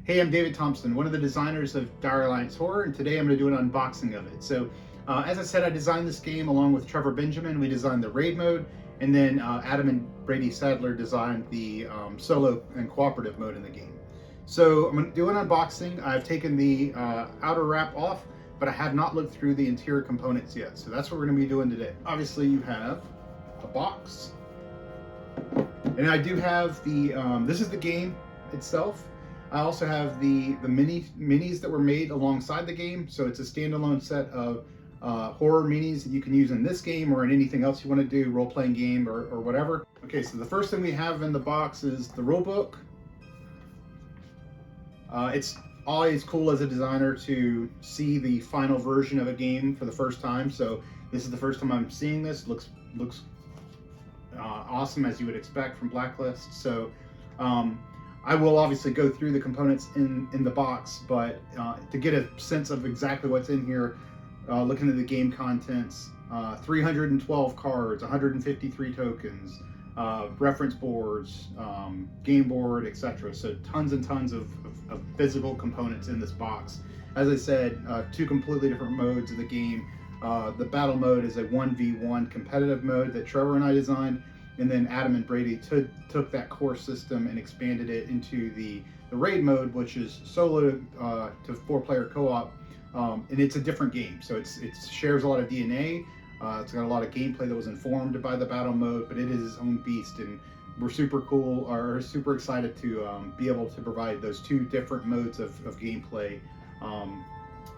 Hey, I'm David Thompson, one of the designers of Dire Alliance Horror, and today I'm going to do an unboxing of it. So, as I said, I designed this game along with Trevor Benjamin. We designed the raid mode, and then Adam and Brady Sadler designed the solo and cooperative mode in the game. So I'm going to do an unboxing. I've taken the outer wrap off, but I have not looked through the interior components yet. So that's what we're going to be doing today. Obviously, you have a box, and I do have the, this is the game itself. I also have the minis that were made alongside the game, so it's a standalone set of horror minis that you can use in this game or in anything else you want to do, role-playing game or whatever. Okay, so the first thing we have in the box is the rule book. It's always cool as a designer to see the final version of a game for the first time, so this is the first time I'm seeing this. Looks awesome, as you would expect from Blacklist. So I will obviously go through the components in the box, but to get a sense of exactly what's in here, looking at the game contents, 312 cards, 153 tokens, reference boards, game board, etc. So tons and tons of physical components in this box. As I said, two completely different modes of the game. The battle mode is a 1v1 competitive mode that Trevor and I designed. And then Adam and Brady took that core system and expanded it into the raid mode, which is solo to 4-player co-op, and it's a different game. So it shares a lot of DNA. It's got a lot of gameplay that was informed by the battle mode, but it is its own beast, and we're super excited to be able to provide those two different modes of gameplay,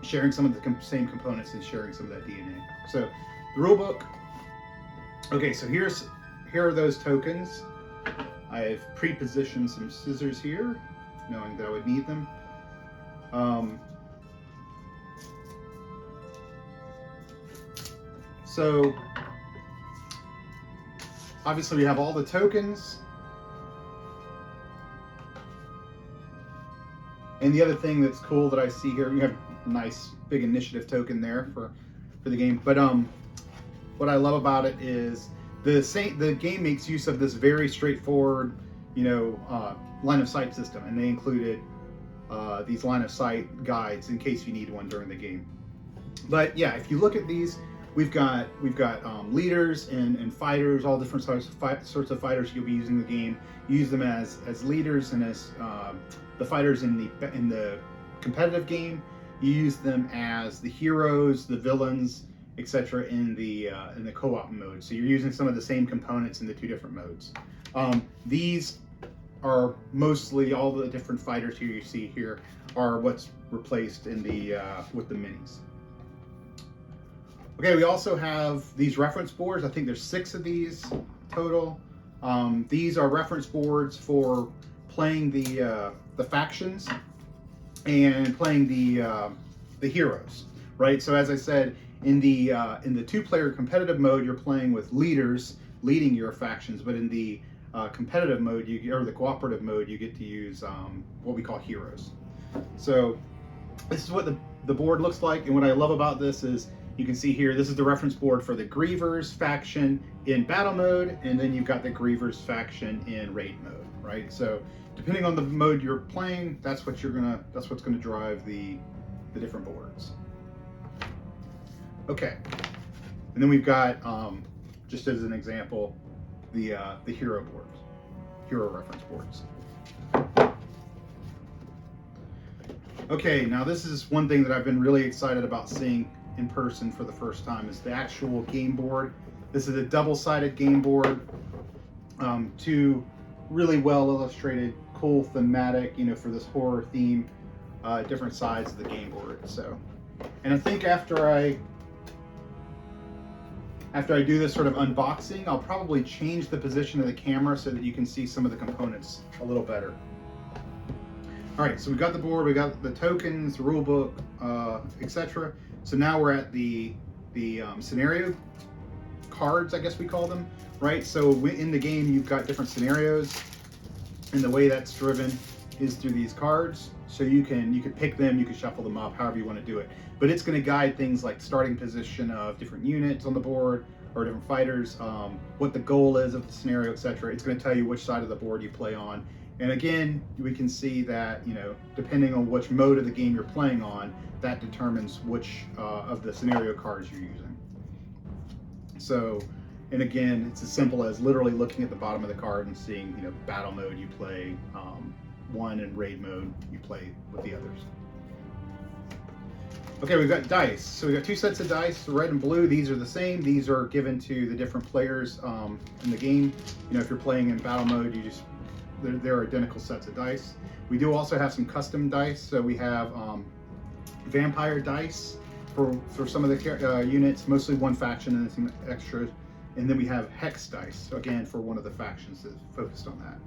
sharing some of the same components and sharing some of that DNA. So the rule book. Okay, so here are those tokens. I've pre-positioned some scissors here, knowing that I would need them. So obviously we have all the tokens. And the other thing that's cool that I see here, you have a nice big initiative token there for the game. But what I love about it is the game makes use of this very straightforward, line of sight system, and they included these line of sight guides in case you need one during the game. But yeah, if you look at these, we've got leaders and fighters, all different sorts of fighters you'll be using in the game. You use them as leaders and as the fighters in the competitive game. You use them as the heroes, the villains, etc. in the co-op mode. So you're using some of the same components in the two different modes. These are mostly all the different fighters here you see here are what's replaced in the with the minis. Okay, we also have these reference boards. I think there's 6 of these total. These are reference boards for playing the factions and playing the heroes, right? So as I said, in the 2-player competitive mode, you're playing with leaders leading your factions, but in the competitive mode, or the cooperative mode, you get to use what we call heroes. So this is what the board looks like, and what I love about this is you can see here, this is the reference board for the Grievers faction in battle mode, and then you've got the Grievers faction in raid mode, right? So depending on the mode you're playing, that's what's gonna drive the different boards. Okay, and then we've got, just as an example, the hero boards, hero reference boards. Okay, now this is one thing that I've been really excited about seeing in person for the first time, is the actual game board. This is a double-sided game board, two really well illustrated, cool thematic, for this horror theme, different sides of the game board. So, and I think after I do this sort of unboxing, I'll probably change the position of the camera so that you can see some of the components a little better. All right, so we got the board, we got the tokens, the rule book, etc. So now we're at the scenario cards, I guess we call them, right? So in the game, you've got different scenarios, and the way that's driven is through these cards. So you can pick them, you can shuffle them up, however you want to do it. But it's going to guide things like starting position of different units on the board or different fighters, what the goal is of the scenario, etc. It's going to tell you which side of the board you play on, And again, we can see that, depending on which mode of the game you're playing on, that determines which of the scenario cards you're using. So, and again, it's as simple as literally looking at the bottom of the card and seeing, battle mode you play one, and raid mode you play with the others. Okay, we've got dice. So we've got 2 sets of dice, red and blue. These are the same. These are given to the different players in the game. If you're playing in battle mode, they're identical sets of dice. We do also have some custom dice. So we have vampire dice for some of the units, mostly one faction and some extras. And then we have hex dice, so again, for one of the factions that's focused on that.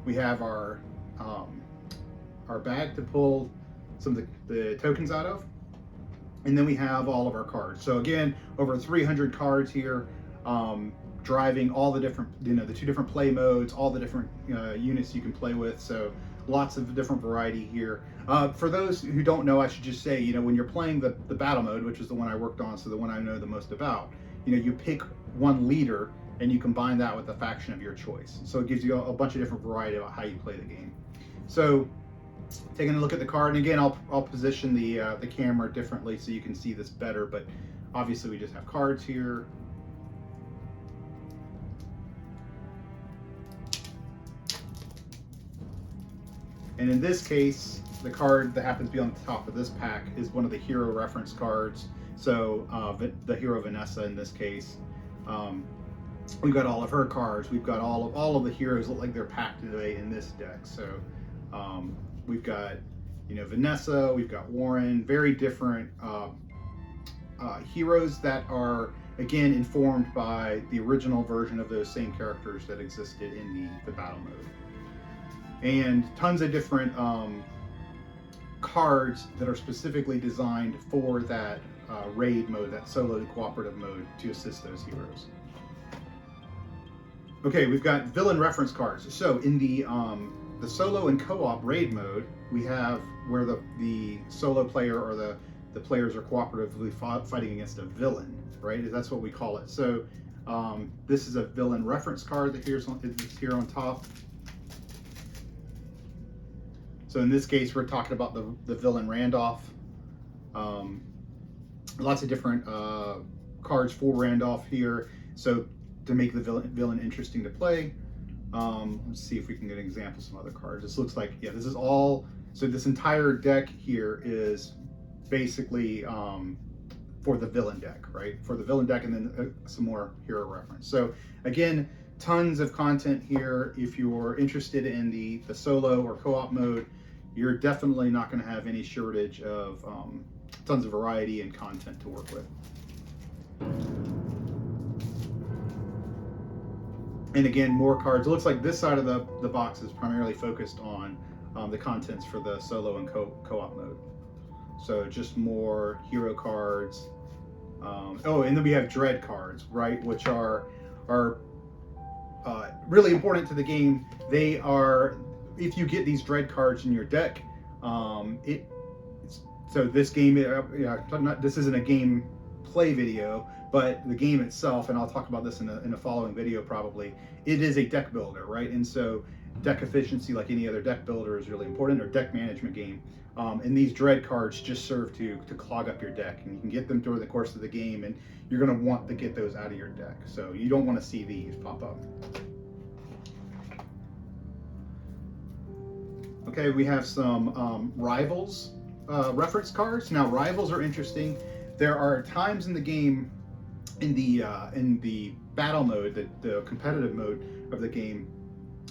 We have our bag to pull some of the tokens out of. And then we have all of our cards. So again, over 300 cards here, driving all the different, the 2 different play modes, all the different units you can play with. So lots of different variety here. For those who don't know, I should just say, when you're playing the battle mode, which is the one I worked on, so the one I know the most about, you pick one leader and you combine that with the faction of your choice. So it gives you a bunch of different variety about how you play the game. So taking a look at the card, and again, I'll position the camera differently so you can see this better, but obviously we just have cards here. And in this case, the card that happens to be on the top of this pack is one of the hero reference cards. So the hero Vanessa in this case. We've got all of her cards. We've got all of the heroes look like they're packed today in this deck. So we've got Vanessa, we've got Warren, very different heroes that are again informed by the original version of those same characters that existed in the battle mode. And tons of different cards that are specifically designed for that raid mode, that solo cooperative mode, to assist those heroes. Okay, we've got villain reference cards. So in the solo and co-op raid mode, we have where the solo player or the players are cooperatively fighting against a villain, right? That's what we call it. So this is a villain reference card that is here on top. So in this case, we're talking about the villain Randolph. Lots of different cards for Randolph here. So to make the villain interesting to play. Let's see if we can get an example of some other cards. This looks like, yeah, this is all, so this entire deck here is basically for the villain deck, right? For the villain deck, and then some more hero reference. So again, tons of content here. If you're interested in the solo or co-op mode, you're definitely not going to have any shortage of tons of variety and content to work with. And again, more cards. It looks like this side of the box is primarily focused on the contents for the solo and co-op mode. So just more hero cards. Oh, and then we have dread cards, right? Which are really important to the game. They are, if you get these dread cards in your deck, so this game, this isn't a game play video, but the game itself, and I'll talk about this in a following video probably, it is a deck builder, right? And so deck efficiency, like any other deck builder, is really important, or deck management game. And these dread cards just serve to clog up your deck, and you can get them during the course of the game, and you're going to want to get those out of your deck. So you don't want to see these pop up. Okay, we have some rivals reference cards. Now, rivals are interesting. There are times in the game, in the battle mode, the competitive mode of the game,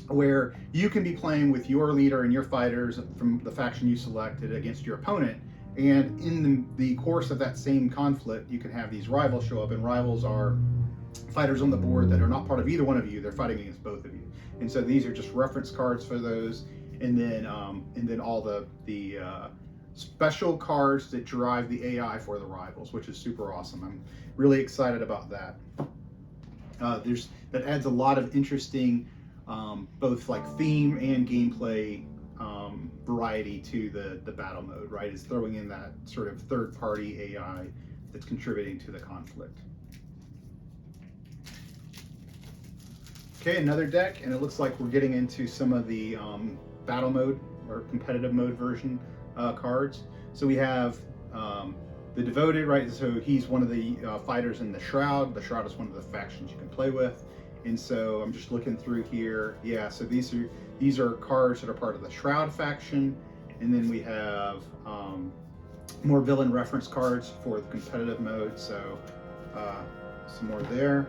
where you can be playing with your leader and your fighters from the faction you selected against your opponent, and in the course of that same conflict, you can have these rivals show up, and rivals are fighters on the board that are not part of either one of you. They're fighting against both of you, and so these are just reference cards for those. And then all the special cards that drive the AI for the rivals, which is super awesome. I'm really excited about that. That adds a lot of interesting, both like theme and gameplay variety to the battle mode, right? It's throwing in that sort of third-party AI that's contributing to the conflict. Okay, another deck, and it looks like we're getting into some of the battle mode or competitive mode version cards. So we have the Devoted, right? So he's one of the fighters in the Shroud. The Shroud is one of the factions you can play with. And so I'm just looking through here. Yeah, so these are cards that are part of the Shroud faction. And then we have more villain reference cards for the competitive mode. So some more there.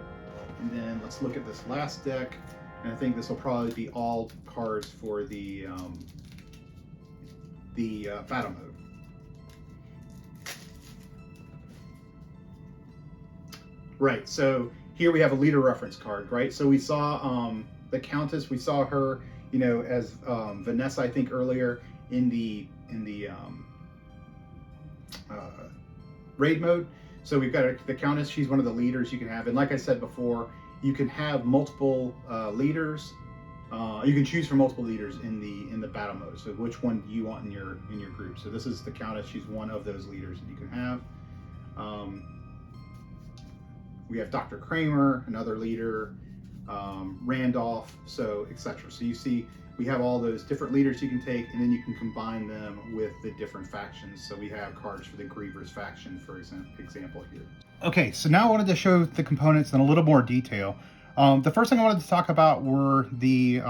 And then let's look at this last deck. And I think this will probably be all cards for the battle mode. Right, so here we have a leader reference card, right? So we saw the Countess, we saw her, you know, as Vanessa, I think earlier in the raid mode. So we've got the Countess, she's one of the leaders you can have. And like I said before, you can have multiple leaders. You can choose from multiple leaders in the battle mode. So which one do you want in your group? So this is the Countess, she's one of those leaders that you can have. We have Dr. Kramer, another leader, Randolph, so etc. So you see we have all those different leaders you can take, and then you can combine them with the different factions. So we have cards for the Grievers faction, for example here. Okay, so now I wanted to show the components in a little more detail. The first thing I wanted to talk about were the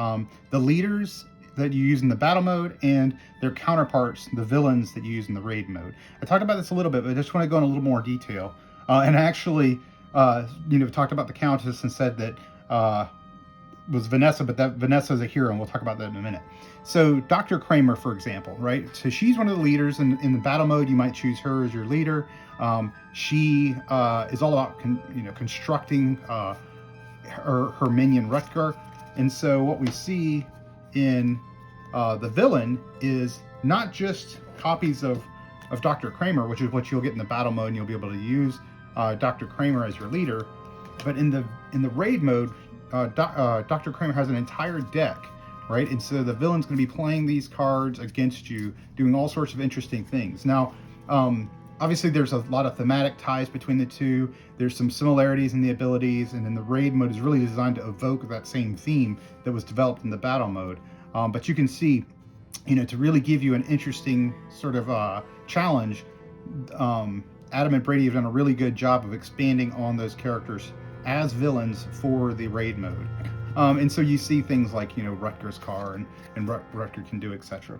leaders that you use in the battle mode and their counterparts, the villains that you use in the raid mode. I talked about this a little bit, but I just want to go in a little more detail. And I actually, you know, talked about the Countess and said that was Vanessa, but that Vanessa is a hero, and we'll talk about that in a minute. So Dr. Kramer, for example, right? So she's one of the leaders in the battle mode. You might choose her as your leader. She is all about constructing her minion Rutger. And so what we see in the villain is not just copies of Dr. Kramer, which is what you'll get in the battle mode, and you'll be able to use Dr. Kramer as your leader. But in the raid mode, Dr. Kramer has an entire deck, right? And so the villain's going to be playing these cards against you, doing all sorts of interesting things. Now, obviously there's a lot of thematic ties between the two. There's some similarities in the abilities, and then the raid mode is really designed to evoke that same theme that was developed in the battle mode. But you can see, you know, to really give you an interesting sort of challenge, Adam and Brady have done a really good job of expanding on those characters as villains for the raid mode. And so you see things like, you know, Rutger's car and Rutger can do, etc.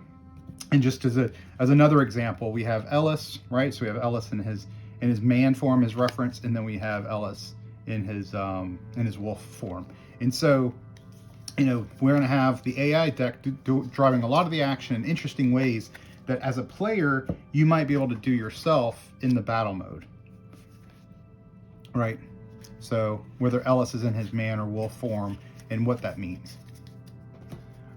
And just as another example, we have Ellis, right? So we have Ellis in his man form as reference, and then we have Ellis in his wolf form. And so, you know, we're going to have the AI deck driving a lot of the action in interesting ways that as a player you might be able to do yourself in the battle mode, right? So whether Ellis is in his man or wolf form and what that means.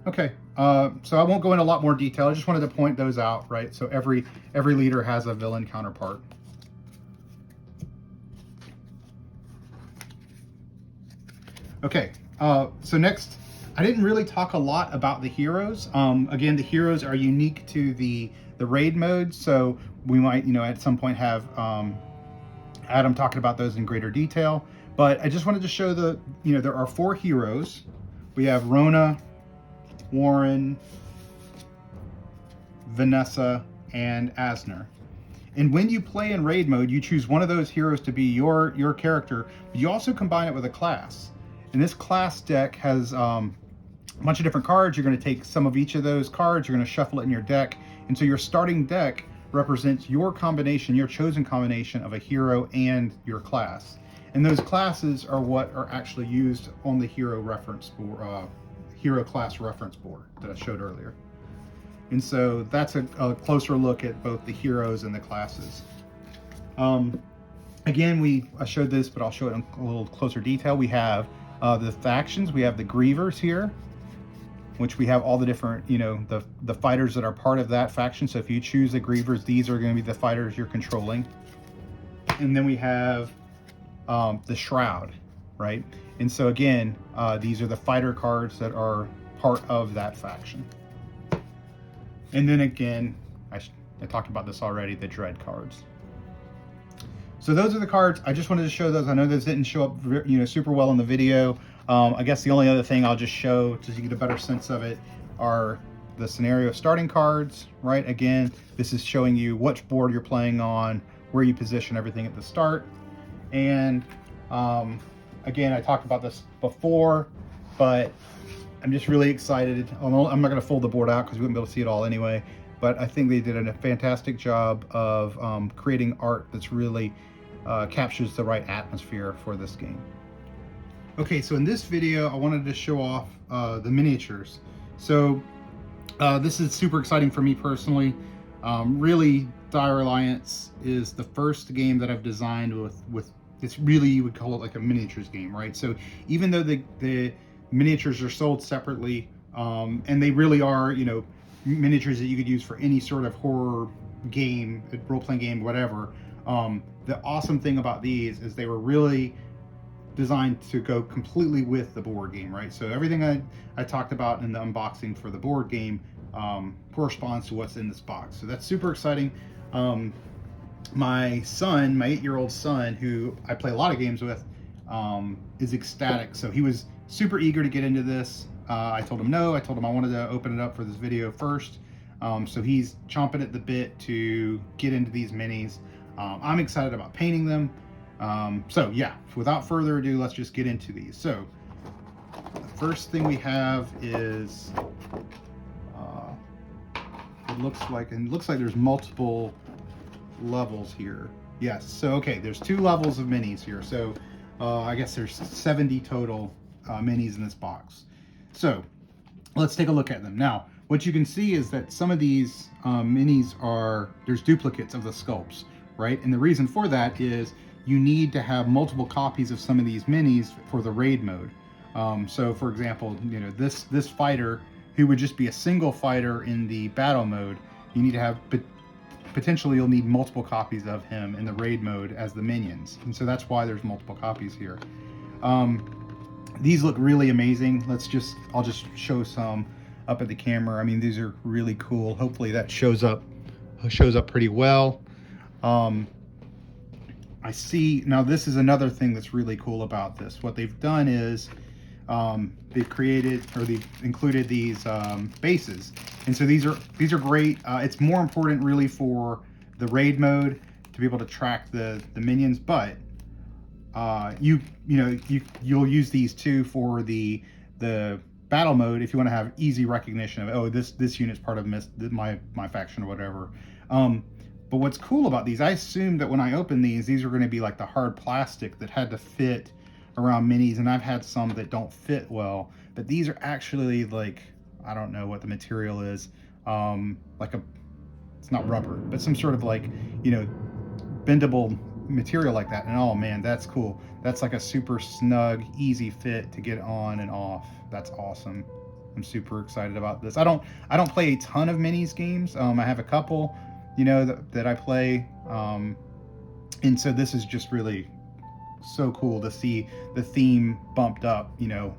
Okay, so I won't go into a lot more detail. I just wanted to point those out, right? So every leader has a villain counterpart. Okay, so next, I didn't really talk a lot about the heroes. Again, the heroes are unique to the raid mode, so we might, you know, at some point have Adam talking about those in greater detail. But I just wanted to show there are 4 heroes. We have Rona, Warren, Vanessa, and Asner. And when you play in raid mode, you choose one of those heroes to be your character, but you also combine it with a class. And this class deck has a bunch of different cards. You're going to take some of each of those cards, you're going to shuffle it in your deck, and so your starting deck represents your combination, your chosen combination of a hero and your class. And those classes are what are actually used on the hero reference board, hero class reference board that I showed earlier. And so that's a closer look at both the heroes and the classes. Again, I showed this, but I'll show it in a little closer detail. We have the factions. We have the Grievers here, which we have all the different, you know, the fighters that are part of that faction. So if you choose the Grievers, these are going to be the fighters you're controlling. And then we have the Shroud, right? And so again, these are the fighter cards that are part of that faction. And then again, I talked about this already, the Dread cards. So those are the cards. I just wanted to show those. I know those didn't show up, you know, super well in the video. I guess the only other thing I'll just show, so you get a better sense of it, are the scenario starting cards, right? Again, this is showing you which board you're playing on, where you position everything at the start. And again, I talked about this before, but I'm just really excited. I'm not going to fold the board out because we wouldn't be able to see it all anyway, but I think they did a fantastic job of creating art that's really captures the right atmosphere for this game. Okay, so in this video, I wanted to show off the miniatures. So this is super exciting for me personally. Really, Dire Alliance is the first game that I've designed with it's really, you would call it like a miniatures game, right? So even though the miniatures are sold separately, and they really are, you know, miniatures that you could use for any sort of horror game, role-playing game, whatever. The awesome thing about these is they were really designed to go completely with the board game, right? So everything I talked about in the unboxing for the board game corresponds to what's in this box. So that's super exciting. My son, my 8-year-old son, who I play a lot of games with, is ecstatic. So he was super eager to get into this. I told him no. I told him I wanted to open it up for this video first. So he's chomping at the bit to get into these minis. I'm excited about painting them. So yeah, without further ado, let's just get into these. So the first thing we have is it looks like there's multiple levels here. Yes, so okay, there's 2 levels of minis here. So I guess there's 70 total minis in this box. So let's take a look at them. Now, what you can see is that some of these minis there's duplicates of the sculpts, right? And the reason for that is you need to have multiple copies of some of these minis for the raid mode. So for example, you know, this fighter who would just be a single fighter in the battle mode, you need to have, potentially you'll need multiple copies of him in the raid mode as the minions. And so that's why there's multiple copies here. These look really amazing. I'll just show some up at the camera. I mean, these are really cool. Hopefully that shows up pretty well. I see, now this is another thing that's really cool about this. What they've done is they've included these bases. And so these are great. It's more important really for the raid mode to be able to track the minions, but you'll use these too for the battle mode if you want to have easy recognition of, oh, this unit's part of my faction or whatever. But what's cool about these, I assumed that when I opened these were going to be like the hard plastic that had to fit around minis, and I've had some that don't fit well, but these are actually like, I don't know what the material is, it's not rubber, but some sort of like, you know, bendable material like that. And oh man, that's cool. That's like a super snug, easy fit to get on and off. That's awesome. I'm super excited about this. I don't play a ton of minis games. I have a couple, you know, that I play, and so this is just really so cool to see the theme bumped up, you know,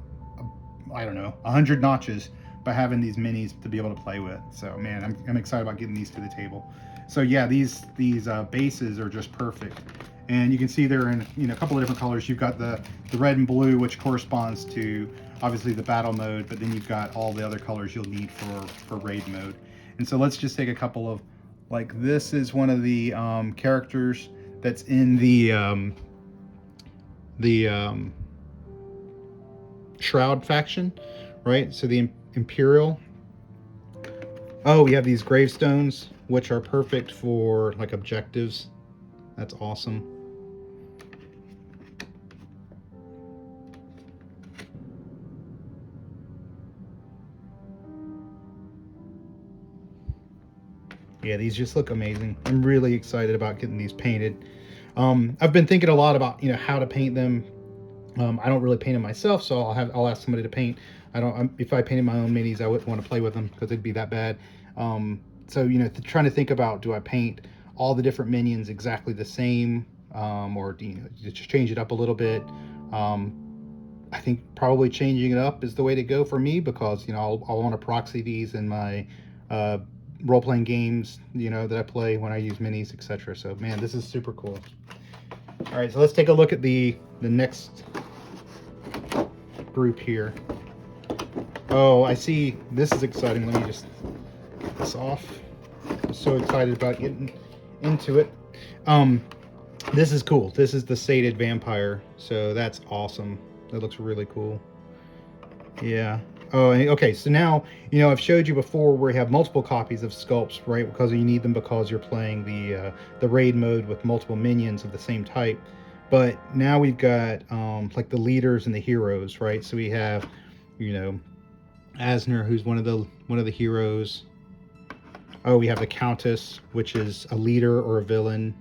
I don't know, 100 notches by having these minis to be able to play with. So man, I'm excited about getting these to the table. So yeah, these bases are just perfect, and you can see they're in, you know, a couple of different colors. You've got the red and blue, which corresponds to obviously the battle mode, but then you've got all the other colors you'll need for raid mode. And so let's just take a couple of, like, this is one of the characters that's in the Shroud faction, right? So the Imperial. Oh, we have these gravestones, which are perfect for like objectives. That's awesome. Yeah, these just look amazing. I'm really excited about getting these painted. I've been thinking a lot about, you know, how to paint them. I don't really paint them myself, so I'll ask somebody to paint. If I painted my own minis, I wouldn't want to play with them because it'd be that bad. So, you know, trying to think about, do I paint all the different minions exactly the same, or do you just change it up a little bit? I think probably changing it up is the way to go for me, because, you know, I'll want to proxy these in my role-playing games, you know, that I play when I use minis, etc. So man, this is super cool. All right, so let's take a look at the next group here. Oh, I see. This is exciting. Let me just get this off. I'm so excited about getting into it. This is cool. This is the sated vampire. So that's awesome. That looks really cool. Yeah. Oh, okay. So now, I've showed you before where you have multiple copies of sculpts, right? Because you need them because you're playing the raid mode with multiple minions of the same type. But now we've got like the leaders and the heroes, right? So we have, Asner, who's one of the heroes. Oh, we have the Countess, which is a leader or a villain.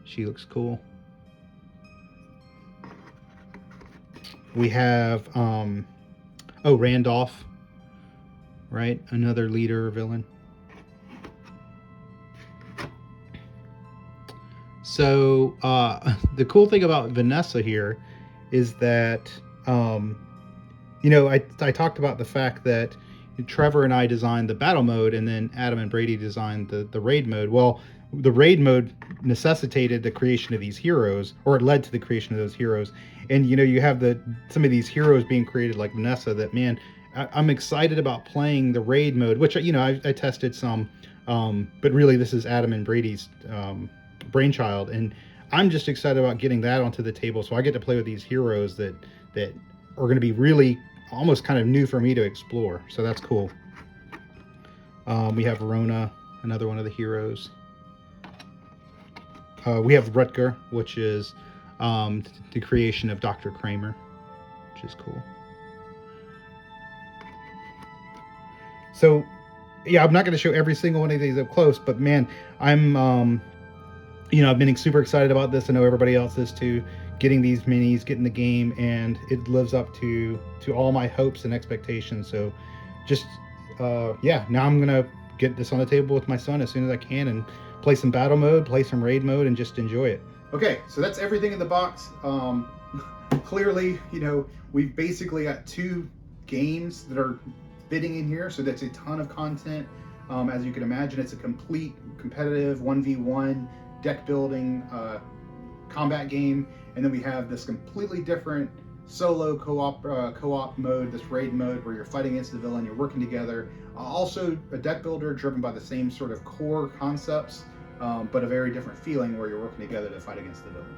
She looks cool. We have Randolph, right? Another leader or villain. So the cool thing about Vanessa here is that I talked about the fact that Trevor and I designed the battle mode, and then Adam and Brady designed the raid mode. Well, the raid mode necessitated the creation of these heroes, or it led to the creation of those heroes. And you have some of these heroes being created like Vanessa. That, man, I'm excited about playing the raid mode, which I tested some, but really this is Adam and Brady's brainchild, and I'm just excited about getting that onto the table. So I get to play with these heroes that are going to be really almost kind of new for me to explore. So that's cool. We have Rona, another one of the heroes. We have Rutger, which is the creation of Dr. Kramer, which is cool. So, yeah, I'm not going to show every single one of these up close, but man, I'm, I've been super excited about this. I know everybody else is too. Getting these minis, getting the game, and it lives up to all my hopes and expectations. So, just now I'm gonna get this on the table with my son as soon as I can and play some battle mode, play some raid mode, and just enjoy it. Okay, so that's everything in the box. Clearly, we've basically got 2 games that are fitting in here, so that's a ton of content. As you can imagine, it's a complete competitive 1v1 deck building combat game, and then we have this completely different solo co-op mode, this raid mode where you're fighting against the villain, you're working together. Also a deck builder driven by the same sort of core concepts, but a very different feeling where you're working together to fight against the villain.